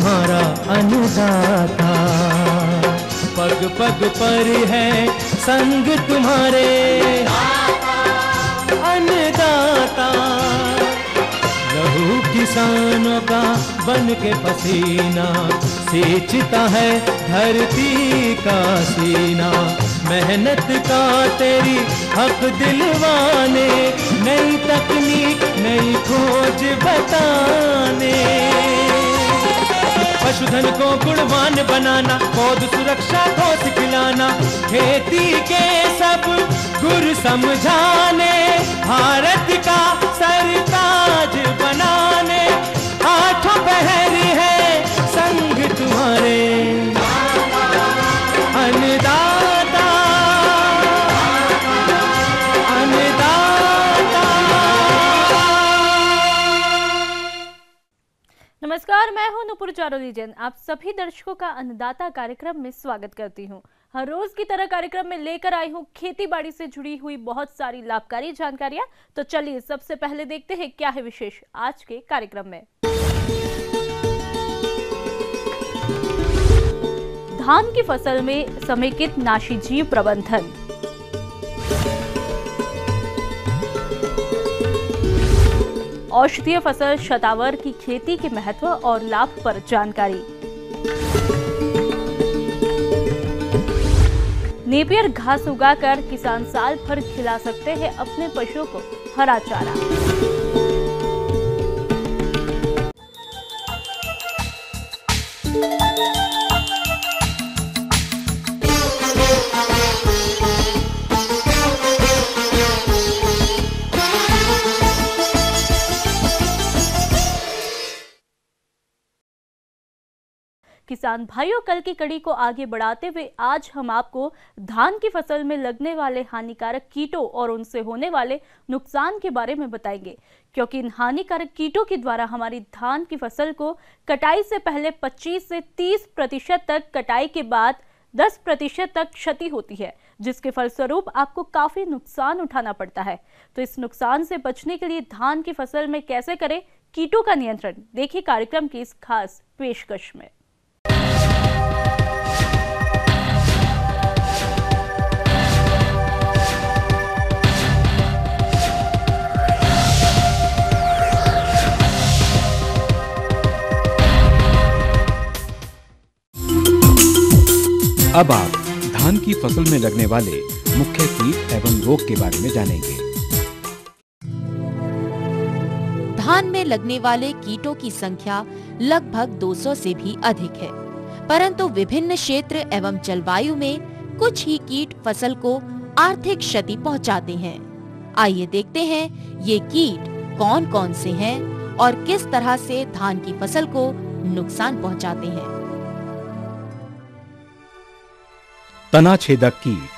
तुम्हारा अन्नदाता, पग पग पर है संग तुम्हारे अन्नदाता। लहू किसानों का बन के पसीना सींचता है धरती का सीना। मेहनत का तेरी हक दिलवाने, नई तकनीक नई खोज बताने। पशुधन को गुणवान बनाना, पौध सुरक्षा को सिखलाना, खेती के सब गुर समझाने, भारत का सरताज बनाने। आठों पहर है संग तुम्हारे अन्नदाता, अन्नदाता। नमस्कार, मैं हूं नुपुर चारोली जैन। आप सभी दर्शकों का अन्नदाता कार्यक्रम में स्वागत करती हूं। हर रोज की तरह कार्यक्रम में लेकर आई हूं खेती बाड़ी से जुड़ी हुई बहुत सारी लाभकारी जानकारियां। तो चलिए सबसे पहले देखते हैं क्या है विशेष आज के कार्यक्रम में। धान की फसल में समेकित नाशीजीव प्रबंधन, औषधीय फसल शतावर की खेती के महत्व और लाभ पर जानकारी, नेपियर घास उगाकर किसान साल भर खिला सकते हैं अपने पशुओं को हरा चारा। किसान भाइयों, कल की कड़ी को आगे बढ़ाते हुए आज हम आपको धान की फसल में लगने वाले हानिकारक कीटों और उनसे होने वाले नुकसान के बारे में बताएंगे, क्योंकि इन हानिकारक कीटों के द्वारा हमारी धान की फसल को कटाई से पहले 25 से 30% तक, कटाई के बाद 10% तक क्षति होती है, जिसके फलस्वरूप आपको काफी नुकसान उठाना पड़ता है। तो इस नुकसान से बचने के लिए धान की फसल में कैसे करें कीटों का नियंत्रण, देखिए कार्यक्रम की इस खास पेशकश में। अब आप धान की फसल में लगने वाले मुख्य कीट एवं रोग के बारे में जानेंगे। धान में लगने वाले कीटों की संख्या लगभग 200 से भी अधिक है, परंतु विभिन्न क्षेत्र एवं जलवायु में कुछ ही कीट फसल को आर्थिक क्षति पहुंचाते हैं। आइए देखते हैं ये कीट कौन कौन से हैं और किस तरह से धान की फसल को नुकसान पहुंचाते हैं। तना छेदक कीट।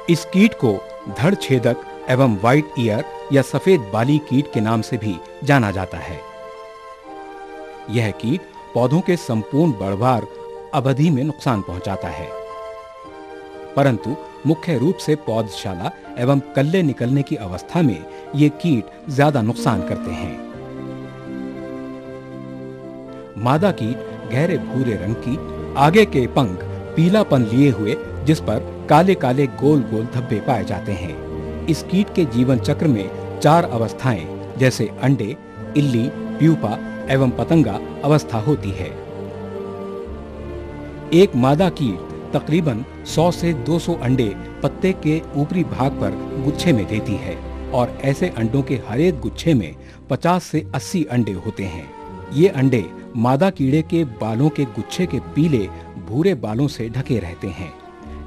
इस कीट को धड़ छेदक एवं व्हाइट ईयर या सफेद बाली कीट के नाम से भी जाना जाता है। यह कीट पौधों के संपूर्ण बढ़वार अवधि में नुकसान पहुंचाता है, परंतु मुख्य रूप से पौधशाला एवं कल्ले निकलने की अवस्था में ये कीट ज्यादा नुकसान करते हैं। मादा कीट गहरे भूरे रंग की, आगे के पंख पीलापन लिए हुए, जिस पर काले काले गोल गोल धब्बे पाए जाते हैं। इस कीट के जीवन चक्र में 4 अवस्थाएं जैसे अंडे, इल्ली, प्यूपा एवं पतंगा अवस्था होती है। एक मादा कीट तकरीबन 100 से 200 अंडे पत्ते के ऊपरी भाग पर गुच्छे में देती है और ऐसे अंडों के हर एक गुच्छे में 50 से 80 अंडे होते हैं। ये अंडे मादा कीड़े के बालों के गुच्छे के पीले भूरे बालों से ढके रहते हैं।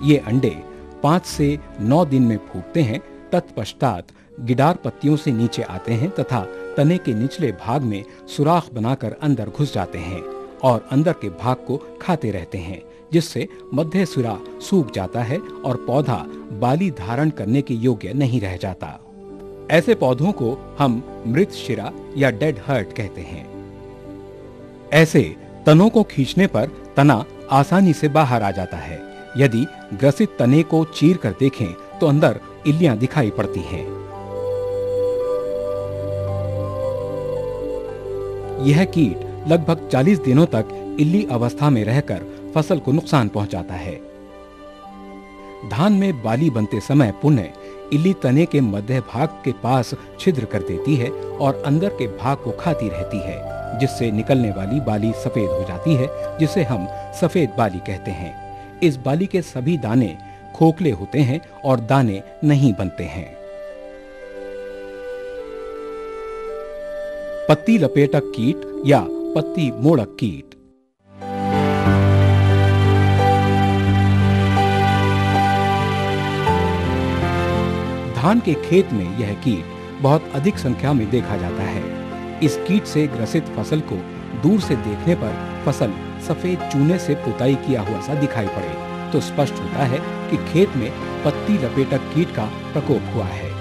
ये अंडे 5 से 9 दिन में फूटते हैं। तत्पश्चात गिडार पत्तियों से नीचे आते हैं तथा तने के निचले भाग में सुराख बनाकर अंदर घुस जाते हैं और अंदर के भाग को खाते रहते हैं, जिससे मध्य सिरा सूख जाता है और पौधा बाली धारण करने के योग्य नहीं रह जाता। ऐसे पौधों को हम मृत शिरा या डेड हर्ट कहते हैं। ऐसे तनों को खींचने पर तना आसानी से बाहर आ जाता है। यदि ग्रसित तने को चीर कर देखें तो अंदर इल्लियां दिखाई पड़ती हैं। यह कीट लगभग 40 दिनों तक इल्ली अवस्था में रहकर फसल को नुकसान पहुंचाता है। धान में बाली बनते समय पुनः इल्ली तने के मध्य भाग के पास छिद्र कर देती है और अंदर के भाग को खाती रहती है, जिससे निकलने वाली बाली सफेद हो जाती है, जिसे हम सफेद बाली कहते हैं। इस बाली के सभी दाने खोखले होते हैं और दाने नहीं बनते हैं। पत्ती लपेटक कीट या पत्ती मोड़क कीट। धान के खेत में यह कीट बहुत अधिक संख्या में देखा जाता है। इस कीट से ग्रसित फसल को दूर से देखने पर फसल सफेद चूने से पुताई किया हुआ सा दिखाई पड़े तो स्पष्ट होता है कि खेत में पत्ती लपेटक कीट का प्रकोप हुआ है।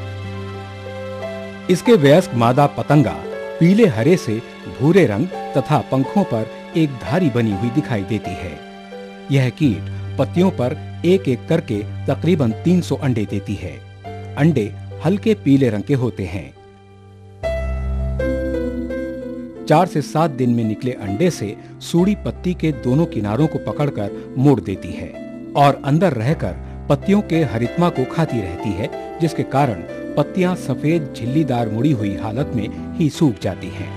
इसके वयस्क मादा पतंगा पीले हरे से भूरे रंग तथा पंखों पर एक धारी बनी हुई दिखाई देती है। यह कीट पत्तियों पर एक एक करके तकरीबन 300 अंडे देती है। अंडे हल्के पीले रंग के होते हैं। 4 से 7 दिन में निकले अंडे से सूड़ी पत्ती के दोनों किनारों को पकड़कर मोड़ देती है और अंदर रहकर पत्तियों के हरितमा को खाती रहती है, जिसके कारण पत्तियां सफेद झिल्लीदार मुड़ी हुई हालत में ही सूख जाती हैं।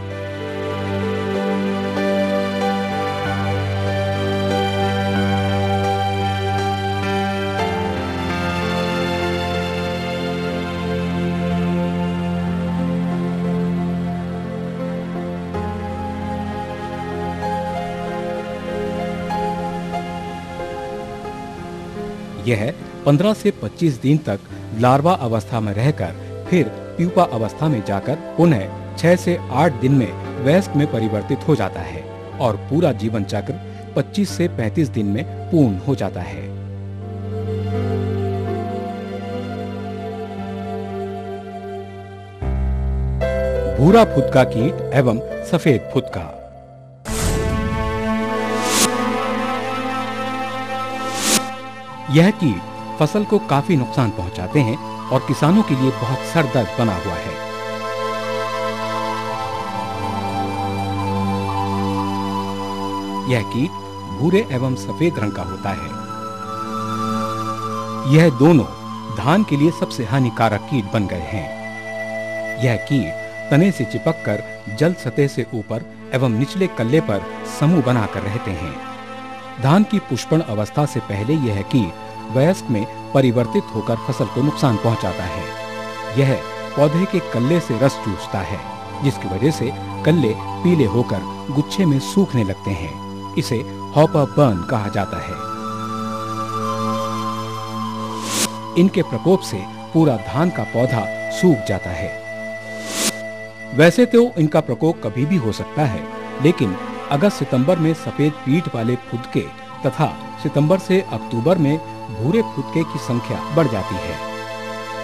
यह 15 से 25 दिन तक लार्वा अवस्था में रहकर फिर प्यूपा अवस्था में जाकर पुनः 6 से 8 दिन में वयस्क में परिवर्तित हो जाता है और पूरा जीवन चक्र 25 से 35 दिन में पूर्ण हो जाता है। भूरा फुदका कीट एवं सफेद फुदका। यह कीट फसल को काफी नुकसान पहुंचाते हैं और किसानों के लिए बहुत सरदर्द बना हुआ है। यह कीट भूरे एवं सफेद रंग का होता है। यह दोनों धान के लिए सबसे हानिकारक कीट बन गए हैं। यह कीट तने से चिपककर जल सतह से ऊपर एवं निचले कल्ले पर समूह बनाकर रहते हैं। धान की पुष्पण अवस्था से पहले यह कीट वयस्क में परिवर्तित होकर फसल को नुकसान पहुंचाता है। यह पौधे के कल्ले से रस चूसता है, जिसकी वजह से कल्ले पीले होकर गुच्छे में सूखने लगते हैं। इसे हॉपर बर्न कहा जाता है। इनके प्रकोप से पूरा धान का पौधा सूख जाता है। वैसे तो इनका प्रकोप कभी भी हो सकता है, लेकिन अगस्त सितंबर में सफेद पीठ वाले फुदके तथा सितंबर से अक्टूबर में भूरे फुदके की संख्या बढ़ जाती है।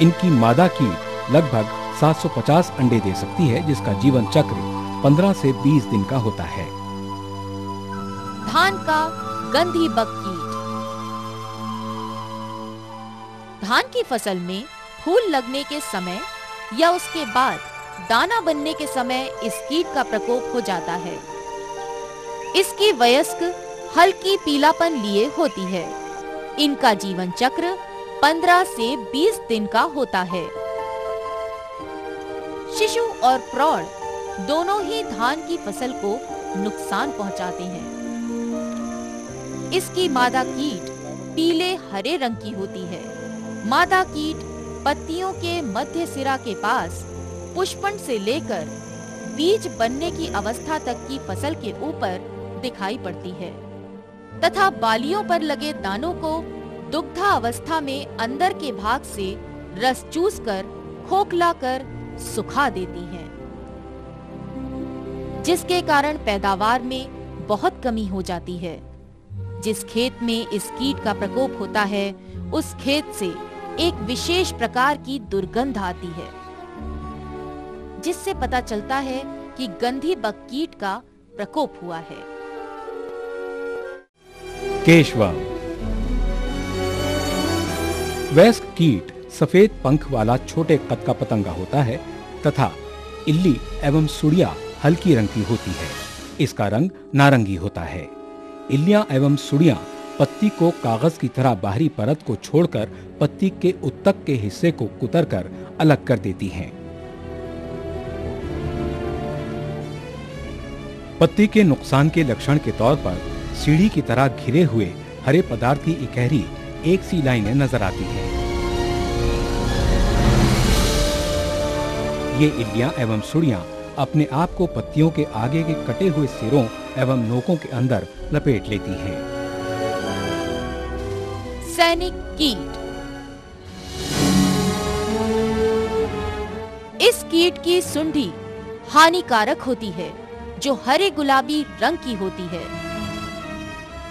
इनकी मादा कीट लगभग 750 अंडे दे सकती है, जिसका जीवन चक्र 15 से 20 दिन का होता है। धान का गंधी बग कीट। धान की फसल में फूल लगने के समय या उसके बाद दाना बनने के समय इस कीट का प्रकोप हो जाता है। इसकी वयस्क हल्की पीलापन लिए होती है। इनका जीवन चक्र 15 से 20 दिन का होता है। शिशु और प्रौढ़ दोनों ही धान की फसल को नुकसान पहुंचाते हैं। इसकी मादा कीट पीले हरे रंग की होती है। मादा कीट पत्तियों के मध्य सिरा के पास पुष्पण से लेकर बीज बनने की अवस्था तक की फसल के ऊपर दिखाई पड़ती है तथा बालियों पर लगे दानों को दुग्धा अवस्था में अंदर के भाग से रस चूसकर खोखला कर सुखा देती हैं, जिसके कारण पैदावार में बहुत कमी हो जाती है। जिस खेत में इस कीट का प्रकोप होता है, उस खेत से एक विशेष प्रकार की दुर्गंध आती है, जिससे पता चलता है कि गंधी बग कीट का प्रकोप हुआ है। केशवर्म। वयस्क कीट सफेद पंख वाला छोटे कद का पतंगा होता है तथा इल्ली एवं सुड़िया हल्की रंग की होती है। इसका रंग नारंगी होता है। इल्लियां एवं सुड़ियां पत्ती को कागज की तरह बाहरी परत को छोड़कर पत्ती के उत्तक के हिस्से को कुतरकर अलग कर देती हैं। पत्ती के नुकसान के लक्षण के तौर पर सीढ़ी की तरह घिरे हुए हरे पदार्थ की इकहरी एक सी लाइनें नजर आती हैं। ये इल्लियां एवं सुड़ियां अपने आप को पत्तियों के आगे के कटे हुए सिरों एवं नोकों के अंदर लपेट लेती हैं। सैनिक कीट। इस कीट की सुंडी हानिकारक होती है, जो हरे गुलाबी रंग की होती है।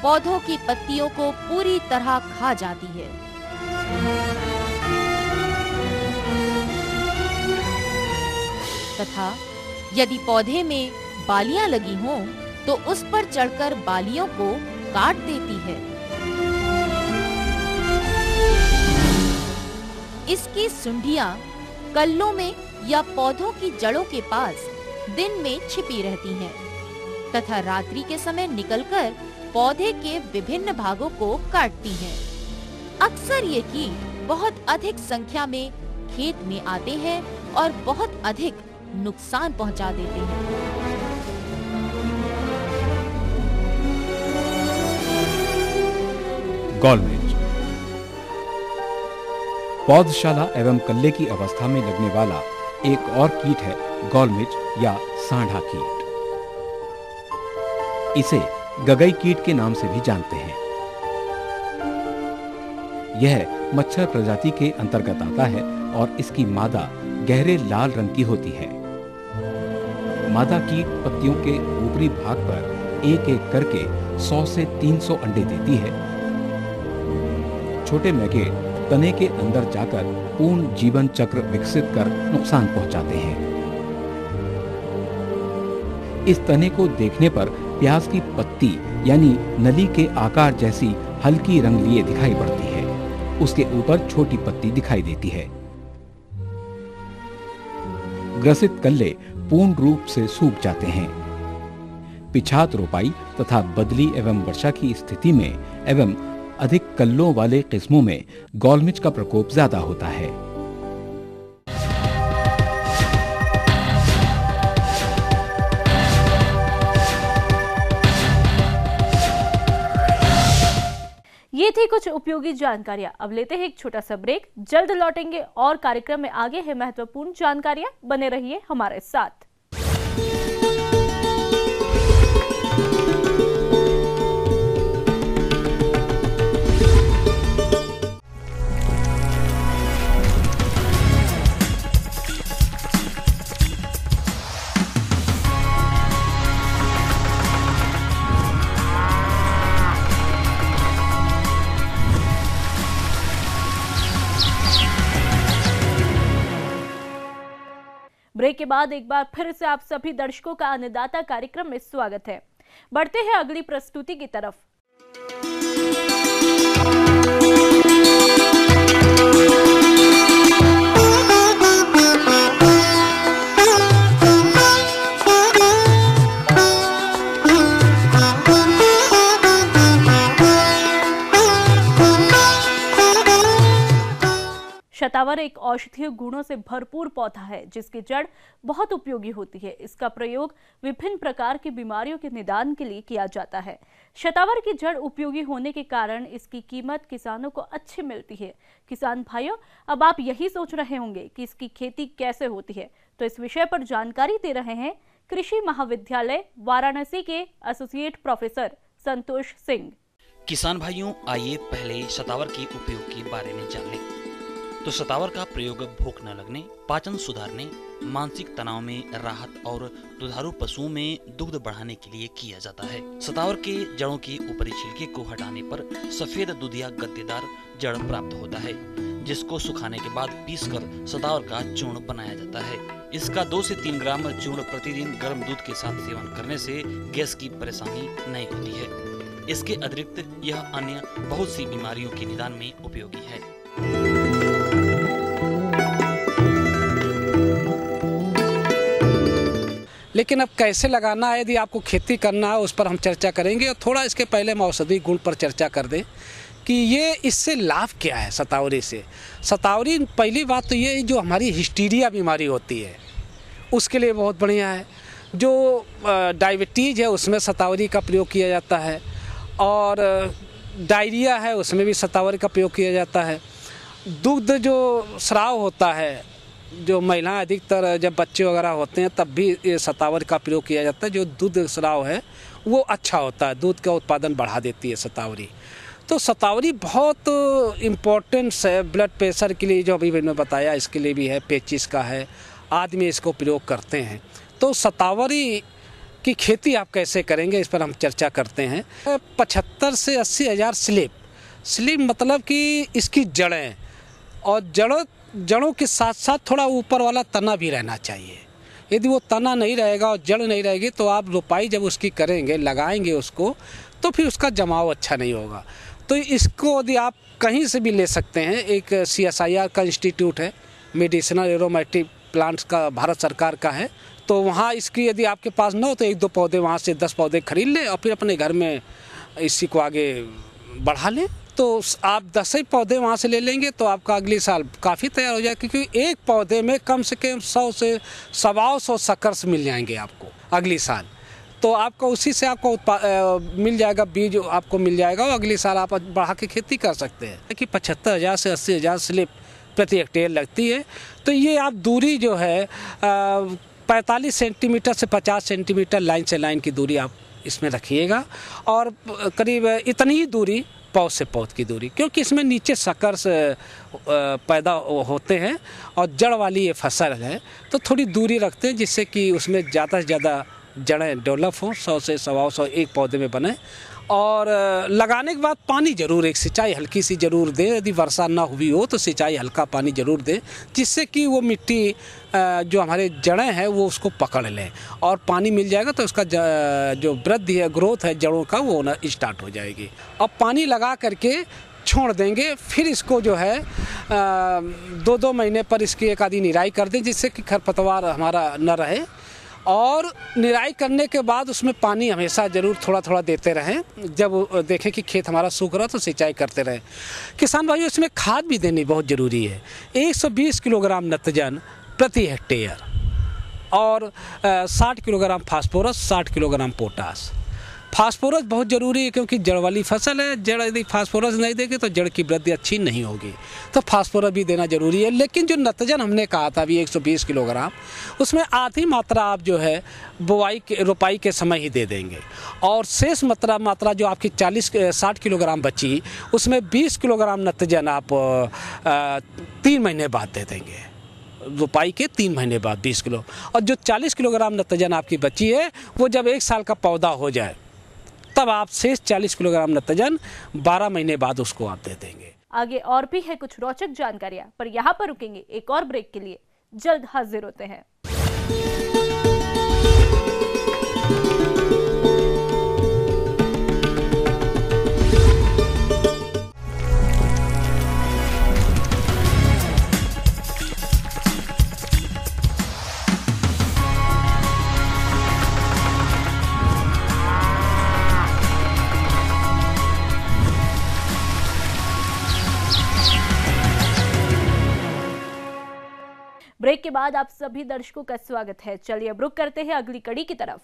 पौधों की पत्तियों को पूरी तरह खा जाती है। तथा यदि पौधे में बालियां लगी हों, तो उस पर चढ़कर बालियों को काट देती है। इसकी सुंडियां कल्लों में या पौधों की जड़ों के पास दिन में छिपी रहती हैं, तथा रात्रि के समय निकलकर पौधे के विभिन्न भागों को काटती हैं। अक्सर ये कीट बहुत अधिक संख्या में खेत में आते हैं और बहुत अधिक नुकसान पहुंचा देते हैं। गौल मिर्च। पौधशाला एवं कल्ले की अवस्था में लगने वाला एक और कीट है गौल मिर्च या सांढा कीट। इसे गगई कीट के नाम से भी जानते हैं। यह मच्छर प्रजाति के अंतर्गत आता है और इसकी मादा गहरे लाल रंग की होती है। मादा कीट पत्तियों के ऊपरी भाग पर एक एक करके 100 से 300 अंडे देती है। छोटे मैगेट तने के अंदर जाकर पूर्ण जीवन चक्र विकसित कर नुकसान पहुंचाते हैं। इस तने को देखने पर प्याज की पत्ती यानी नली के आकार जैसी हल्की रंग लिए दिखाई पड़ती है। उसके ऊपर छोटी पत्ती दिखाई देती है। ग्रसित कल्ले पूर्ण रूप से सूख जाते हैं। पिछात रोपाई तथा बदली एवं वर्षा की स्थिति में एवं अधिक कल्लों वाले किस्मों में गौल मिर्च का प्रकोप ज्यादा होता है। ये थी कुछ उपयोगी जानकारियां। अब लेते हैं एक छोटा सा ब्रेक, जल्द लौटेंगे और कार्यक्रम में आगे है महत्वपूर्ण जानकारियां। बने रहिए हमारे साथ। ब्रेक के बाद एक बार फिर से आप सभी दर्शकों का अन्नदाता कार्यक्रम में स्वागत है। बढ़ते हैं अगली प्रस्तुति की तरफ। शतावर एक औषधीय गुणों से भरपूर पौधा है, जिसकी जड़ बहुत उपयोगी होती है। इसका प्रयोग विभिन्न प्रकार की बीमारियों के निदान के लिए किया जाता है। शतावर की जड़ उपयोगी होने के कारण इसकी कीमत किसानों को अच्छी मिलती है। किसान भाइयों, अब आप यही सोच रहे होंगे कि इसकी खेती कैसे होती है, तो इस विषय पर जानकारी दे रहे हैं कृषि महाविद्यालय वाराणसी के एसोसिएट प्रोफेसर संतोष सिंह। किसान भाइयों, आइए पहले शतावर के उपयोग के बारे में जान लें। तो शतावर का प्रयोग भूख न लगने, पाचन सुधारने, मानसिक तनाव में राहत और दुधारू पशुओं में दुग्ध बढ़ाने के लिए किया जाता है। शतावर के जड़ों के ऊपरी छिलके को हटाने पर सफेद दूधिया गद्देदार जड़ प्राप्त होता है, जिसको सुखाने के बाद पीसकर शतावर का चूर्ण बनाया जाता है। इसका 2 से 3 ग्राम चूर्ण प्रतिदिन गर्म दूध के साथ सेवन करने से गैस की परेशानी नहीं होती है। इसके अतिरिक्त यह अन्य बहुत सी बीमारियों के निदान में उपयोगी है। लेकिन अब कैसे लगाना है, यदि आपको खेती करना है उस पर हम चर्चा करेंगे। और थोड़ा इसके पहले हम औषधि गुण पर चर्चा कर दें कि ये इससे लाभ क्या है शतावरी से। शतावरी, पहली बात तो ये जो हमारी हिस्टीरिया बीमारी होती है उसके लिए बहुत बढ़िया है। जो डायबिटीज़ है उसमें शतावरी का प्रयोग किया जाता है, और डायरिया है उसमें भी शतावरी का प्रयोग किया जाता है। दुग्ध जो स्राव होता है, जो महिलाएं अधिकतर जब बच्चे वगैरह होते हैं तब भी ये शतावरी का प्रयोग किया जाता है। जो दूध स्राव है वो अच्छा होता है, दूध का उत्पादन बढ़ा देती है शतावरी। तो शतावरी बहुत इम्पोर्टेंस है ब्लड प्रेशर के लिए, जो अभी मैंने बताया इसके लिए भी है, पेचिस का है, आदमी इसको प्रयोग करते हैं। तो शतावरी की खेती आप कैसे करेंगे इस पर हम चर्चा करते हैं। 75 से 80 हज़ार स्लिप मतलब कि इसकी जड़ें, और जड़ों के साथ साथ थोड़ा ऊपर वाला तना भी रहना चाहिए। यदि वो तना नहीं रहेगा और जड़ नहीं रहेगी तो आप रोपाई जब उसकी करेंगे, लगाएंगे उसको, तो फिर उसका जमाव अच्छा नहीं होगा। तो इसको यदि आप कहीं से भी ले सकते हैं, एक CSIR का इंस्टीट्यूट है, मेडिसिनल एरोमेटिक प्लांट्स का, भारत सरकार का है, तो वहाँ इसकी यदि आपके पास न हो तो 1-2 पौधे वहाँ से 10 पौधे खरीद लें और फिर अपने घर में इसी को आगे बढ़ा लें। तो आप 10 ही पौधे वहाँ से ले लेंगे तो आपका अगले साल काफ़ी तैयार हो जाएगा, क्योंकि एक पौधे में कम से कम 100 से 125 शकर्स मिल जाएंगे आपको अगले साल। तो आपको उसी से आपको मिल जाएगा, बीज आपको मिल जाएगा, और अगले साल आप बढ़ा के खेती कर सकते हैं। कि 75,000 से 80,000 स्लिप प्रति हेक्टेयर लगती है। तो ये आप दूरी जो है 45 सेंटीमीटर से 50 सेंटीमीटर लाइन से लाइन की दूरी आप इसमें रखिएगा, और करीब इतनी ही दूरी पौध से पौध की दूरी, क्योंकि इसमें नीचे शकर्स पैदा होते हैं और जड़ वाली ये फसल है, तो थोड़ी दूरी रखते हैं जिससे कि उसमें ज़्यादा से ज़्यादा जड़ें डेवलप हों, 100 से 125 एक पौधे में बने। और लगाने के बाद पानी ज़रूर, एक सिंचाई हल्की सी ज़रूर दें। यदि वर्षा ना हुई हो तो सिंचाई हल्का पानी ज़रूर दें, जिससे कि वो मिट्टी जो हमारे जड़ें हैं वो उसको पकड़ लें, और पानी मिल जाएगा तो उसका जो वृद्धि है, ग्रोथ है जड़ों का, वो होना स्टार्ट हो जाएगी। अब पानी लगा करके छोड़ देंगे, फिर इसको जो है 2-2 महीने पर इसकी एक आधी निराई कर दें, जिससे कि खरपतवार हमारा न रहे। और निराई करने के बाद उसमें पानी हमेशा ज़रूर थोड़ा देते रहें। जब देखें कि खेत हमारा सूख रहा तो सिंचाई करते रहें। किसान भाइयों, इसमें खाद भी देनी बहुत ज़रूरी है। 120 किलोग्राम नत्रजन प्रति हेक्टेयर, और 60 kilogram phosphorus, 60 kilogram potash. Phosphorus बहुत ज़रूरी है, क्योंकि जड़ वाली फसल है। जड़ यदि फास्फोरस नहीं देगी तो जड़ की वृद्धि अच्छी नहीं होगी, तो फास्फोरस भी देना ज़रूरी है। लेकिन जो नत्रजन हमने कहा था अभी 120 किलोग्राम, उसमें आधी मात्रा आप जो है रोपाई के समय ही दे देंगे, और शेष मात्रा जो आपकी 60 किलोग्राम बची, उसमें 20 किलोग्राम नत्रजन आप 3 महीने बाद दे देंगे, रोपाई के 3 महीने बाद 20 किलो। और जो 40 किलोग्राम नत्रजन आपकी बची है, वो जब 1 साल का पौधा हो जाए तब आप शेष 40 किलोग्राम नत्रजन 12 महीने बाद उसको आप दे देंगे। आगे और भी है कुछ रोचक जानकारियां, पर यहाँ पर रुकेंगे एक और ब्रेक के लिए। जल्द हाजिर होते हैं। ब्रेक के बाद आप सभी दर्शकों का स्वागत है। चलिए अब रुक करते हैं अगली कड़ी की तरफ।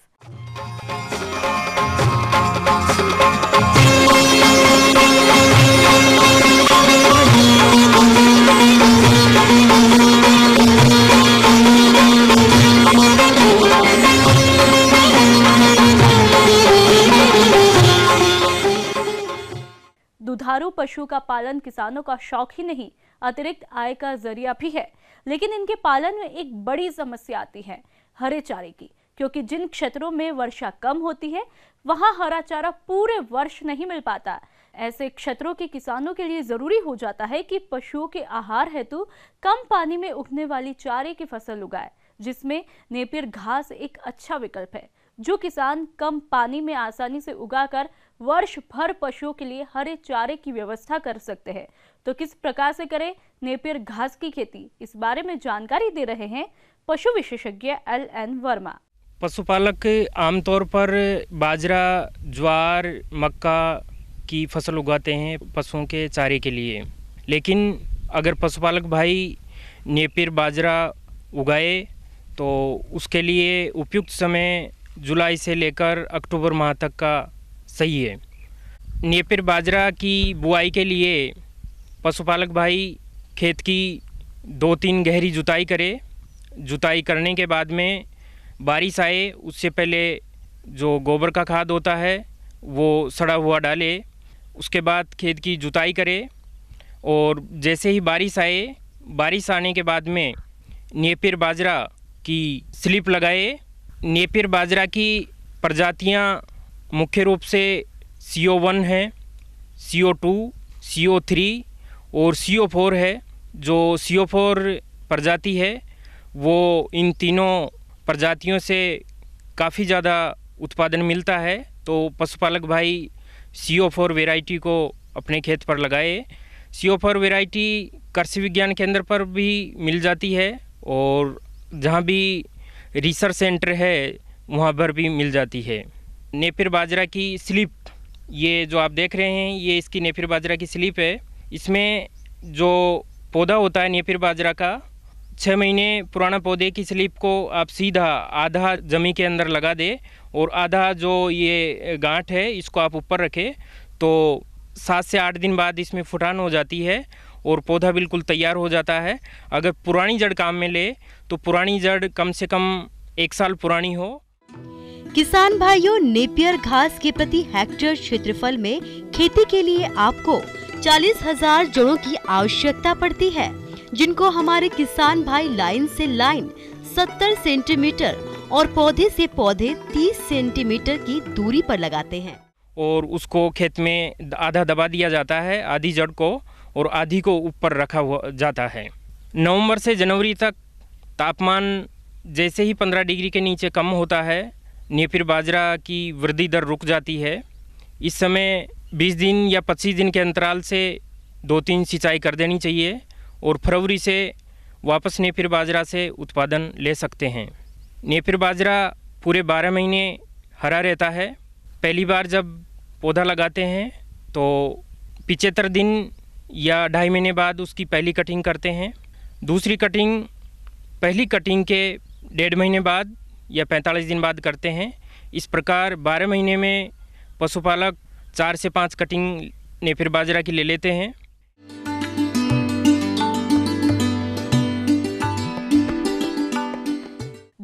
दुधारू पशु का पालन किसानों का शौक ही नहीं, अतिरिक्त आय का जरिया भी है। लेकिन इनके पालन में एक बड़ी समस्या आती है हरे चारे की, क्योंकि जिन क्षेत्रों में वर्षा कम होती है वहां हरा चारा पूरे वर्ष नहीं मिल पाता। ऐसे क्षेत्रों के किसानों के लिए जरूरी हो जाता है कि पशुओं के आहार हेतु कम पानी में उगने वाली चारे की फसल उगाए, जिसमें नेपियर घास एक अच्छा विकल्प है, जो किसान कम पानी में आसानी से उगाकर वर्ष भर पशुओं के लिए हरे चारे की व्यवस्था कर सकते हैं। तो किस प्रकार से करें नेपियर घास की खेती, इस बारे में जानकारी दे रहे हैं पशु विशेषज्ञ LN वर्मा। पशुपालक आमतौर पर बाजरा, ज्वार, मक्का की फसल उगाते हैं पशुओं के चारे के लिए। लेकिन अगर पशुपालक भाई नेपियर बाजरा उगाए तो उसके लिए उपयुक्त समय जुलाई से लेकर अक्टूबर माह तक का सही है। नेपियर बाजरा की बुआई के लिए पशुपालक भाई खेत की 2-3 गहरी जुताई करे। जुताई करने के बाद में बारिश आए उससे पहले जो गोबर का खाद होता है वो सड़ा हुआ डाले। उसके बाद खेत की जुताई करे और जैसे ही बारिश आए, बारिश आने के बाद में नेपियर बाजरा की स्लिप लगाए। नेपियर बाजरा की प्रजातियां मुख्य रूप से CO1 है, CO2, CO3 और CO4 है। जो CO4 प्रजाति है वो इन तीनों प्रजातियों से काफ़ी ज़्यादा उत्पादन मिलता है, तो पशुपालक भाई CO4 वैरायटी को अपने खेत पर लगाए। CO4 वैरायटी कृषि विज्ञान केंद्र पर भी मिल जाती है और जहाँ भी रिसर्च सेंटर है वहाँ पर भी मिल जाती है। नेपियर बाजरा की स्लिप, ये जो आप देख रहे हैं ये इसकी नेपियर बाजरा की स्लिप है। इसमें जो पौधा होता है नेपियर बाजरा का, 6 महीने पुराना पौधे की स्लिप को आप सीधा आधा ज़मीन के अंदर लगा दे और आधा जो ये गांठ है इसको आप ऊपर रखें तो 7 से 8 दिन बाद इसमें फुटान हो जाती है और पौधा बिल्कुल तैयार हो जाता है। अगर पुरानी जड़ काम में ले तो पुरानी जड़ कम से कम 1 साल पुरानी हो। किसान भाइयों, नेपियर घास के प्रति हेक्टेयर क्षेत्रफल में खेती के लिए आपको 40,000 जड़ों की आवश्यकता पड़ती है, जिनको हमारे किसान भाई लाइन से लाइन 70 सेंटीमीटर और पौधे से पौधे 30 सेंटीमीटर की दूरी पर लगाते हैं और उसको खेत में आधा दबा दिया जाता है, आधी जड़ को, और आधी को ऊपर रखा हुआ जाता है। नवंबर से जनवरी तक तापमान जैसे ही 15 डिग्री के नीचे कम होता है, नेपियर बाजरा की वृद्धि दर रुक जाती है। इस समय 20 दिन या 25 दिन के अंतराल से 2-3 सिंचाई कर देनी चाहिए और फरवरी से वापस नेपियर बाजरा से उत्पादन ले सकते हैं। नेपियर बाजरा पूरे 12 महीने हरा रहता है। पहली बार जब पौधा लगाते हैं तो 75 दिन या 2.5 महीने बाद उसकी पहली कटिंग करते हैं। दूसरी कटिंग पहली कटिंग के 1.5 महीने बाद या 45 दिन बाद करते हैं। इस प्रकार 12 महीने में पशुपालक 4 से 5 कटिंग नेपियर बाजरा की ले लेते हैं।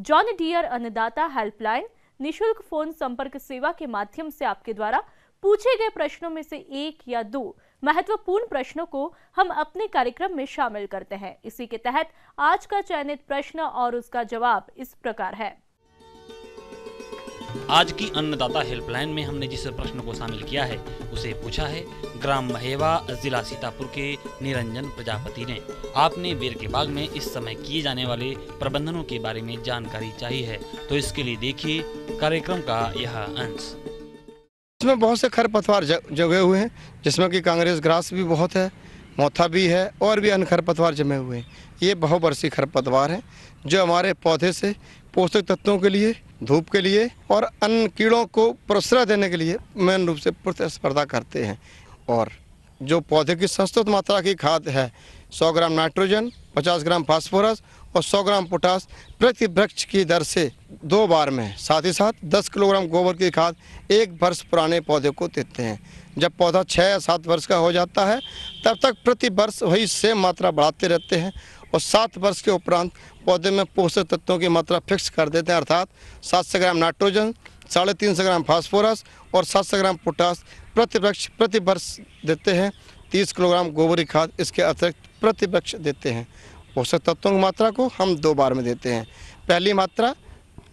जॉन डियर अन्नदाता हेल्पलाइन निशुल्क फोन संपर्क सेवा के माध्यम से आपके द्वारा पूछे गए प्रश्नों में से 1 या 2 महत्वपूर्ण प्रश्नों को हम अपने कार्यक्रम में शामिल करते हैं। इसी के तहत आज का चयनित प्रश्न और उसका जवाब इस प्रकार है। आज की अन्नदाता हेल्पलाइन में हमने जिस प्रश्न को शामिल किया है उसे पूछा है ग्राम महेवा, जिला सीतापुर के निरंजन प्रजापति ने। आपने बेर के बाग में इस समय किए जाने वाले प्रबंधनों के बारे में जानकारी चाहिए है, तो इसके लिए देखिए कार्यक्रम का यह अंश। इसमें बहुत से खरपतवार जगे हुए हैं, जिसमें कि कांग्रेस ग्रास भी बहुत है, मोथा भी है और भी अन्य खरपतवार जमे हुए हैं। ये बहुवर्षीय खरपतवार हैं जो हमारे पौधे से पोषक तत्वों के लिए, धूप के लिए और अन्य कीड़ों को प्रसरा देने के लिए मेन रूप से प्रतिस्पर्धा करते हैं। और जो पौधे की संस्तुत मात्रा की खाद है 100 ग्राम नाइट्रोजन, 50 ग्राम फास्फोरस और 100 ग्राम पोटास प्रति वृक्ष की दर से 2 बार में, साथ ही साथ 10 किलोग्राम गोबर की खाद 1 वर्ष पुराने पौधे को देते हैं। जब पौधा 6 या 7 वर्ष का हो जाता है तब तक प्रति वर्ष वही सेम मात्रा बढ़ाते रहते हैं और 7 वर्ष के उपरांत पौधे में पोषक तत्वों की मात्रा फिक्स कर देते हैं, अर्थात 700 ग्राम नाइट्रोजन, 350 ग्राम फास्फोरस और 700 ग्राम पोटास प्रति वृक्ष प्रति वर्ष देते हैं। 30 किलोग्राम गोबर की खाद इसके अतिरिक्त प्रति वृक्ष देते हैं। पोषक तत्वों की मात्रा को हम 2 बार में देते हैं। पहली मात्रा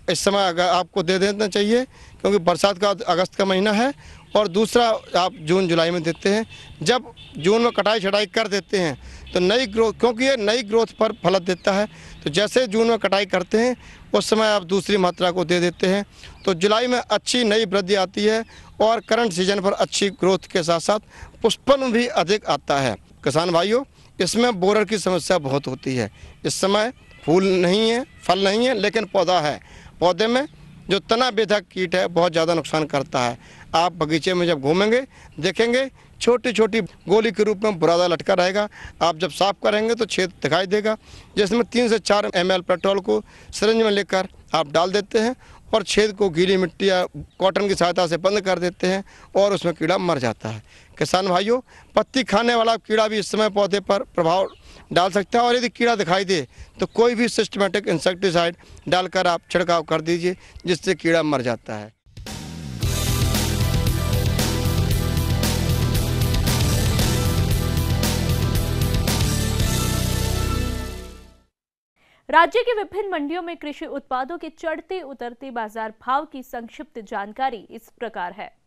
इस समय अगर आपको दे देना चाहिए क्योंकि बरसात का अगस्त का महीना है, और दूसरा आप जून जुलाई में देते हैं। जब जून में कटाई छटाई कर देते हैं तो नई ग्रोथ, क्योंकि ये नई ग्रोथ पर फल देता है, तो जैसे जून में कटाई करते हैं उस समय आप दूसरी मात्रा को दे देते हैं, तो जुलाई में अच्छी नई वृद्धि आती है और करंट सीजन पर अच्छी ग्रोथ के साथ साथ पुष्पन भी अधिक आता है। किसान भाइयों, इसमें बोरर की समस्या बहुत होती है। इस समय फूल नहीं है, फल नहीं है, लेकिन पौधा है। पौधे में जो तना बेधक कीट है बहुत ज़्यादा नुकसान करता है। आप बगीचे में जब घूमेंगे देखेंगे छोटी छोटी गोली के रूप में बुरादा लटका रहेगा। आप जब साफ करेंगे तो छेद दिखाई देगा, जिसमें 3 से 4 ml पेट्रोल को सिरिंज में लेकर आप डाल देते हैं और छेद को गीली मिट्टी या कॉटन की सहायता से बंद कर देते हैं और उसमें कीड़ा मर जाता है। किसान भाइयों, पत्ती खाने वाला कीड़ा भी इस समय पौधे पर प्रभाव डाल सकता है और यदि कीड़ा दिखाई दे तो कोई भी सिस्टमेटिक इंसेक्टिसाइड डालकर आप छिड़काव कर दीजिए, जिससे कीड़ा मर जाता है। राज्य की विभिन्न मंडियों में कृषि उत्पादों के चढ़ते उतरते बाजार भाव की संक्षिप्त जानकारी इस प्रकार है।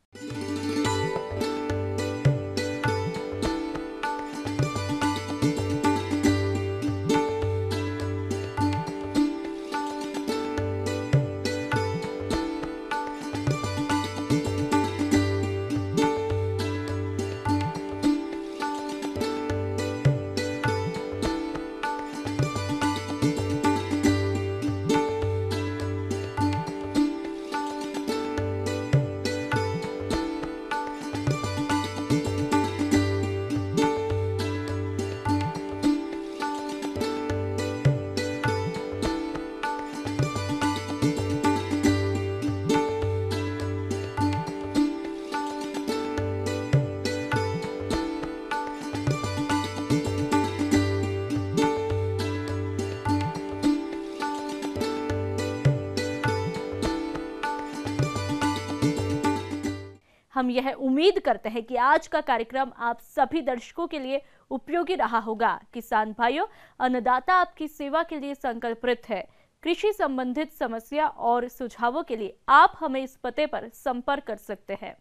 हम यह उम्मीद करते हैं कि आज का कार्यक्रम आप सभी दर्शकों के लिए उपयोगी रहा होगा। किसान भाइयों, अन्नदाता आपकी सेवा के लिए संकल्पित है। कृषि संबंधित समस्या और सुझावों के लिए आप हमें इस पते पर संपर्क कर सकते हैं।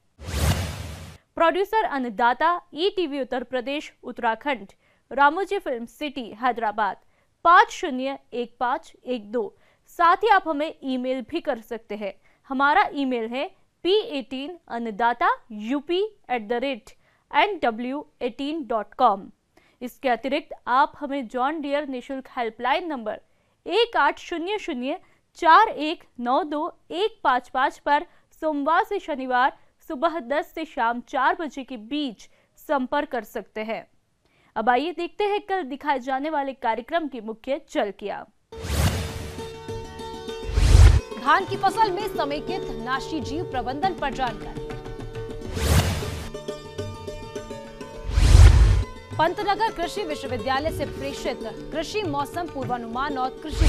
प्रोड्यूसर अन्नदाता, ETV Uttar Pradesh Uttarakhand, Ramoji film city Hyderabad 501512। साथ ही आप हमें ईमेल भी कर सकते हैं। हमारा ईमेल है p18annadata@nw18.com। इसके अतिरिक्त आप हमें जॉन डियर निःशुल्क हेल्पलाइन नंबर 1800419215 पर सोमवार से शनिवार सुबह 10 से शाम 4 बजे के बीच संपर्क कर सकते हैं। अब आइए देखते हैं कल दिखाए जाने वाले कार्यक्रम की मुख्य झलकियां। धान की फसल में समेकित नाशी जीव प्रबंधन पर जानकारी। पंतनगर कृषि विश्वविद्यालय से प्रेषित कृषि मौसम पूर्वानुमान और कृषि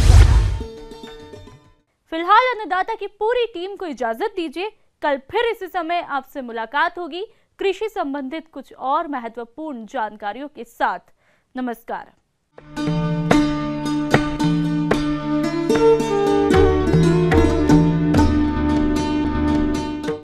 फिलहाल अन्नदाता की पूरी टीम को इजाजत दीजिए। कल फिर इसी समय आपसे मुलाकात होगी कृषि संबंधित कुछ और महत्वपूर्ण जानकारियों के साथ। नमस्कार।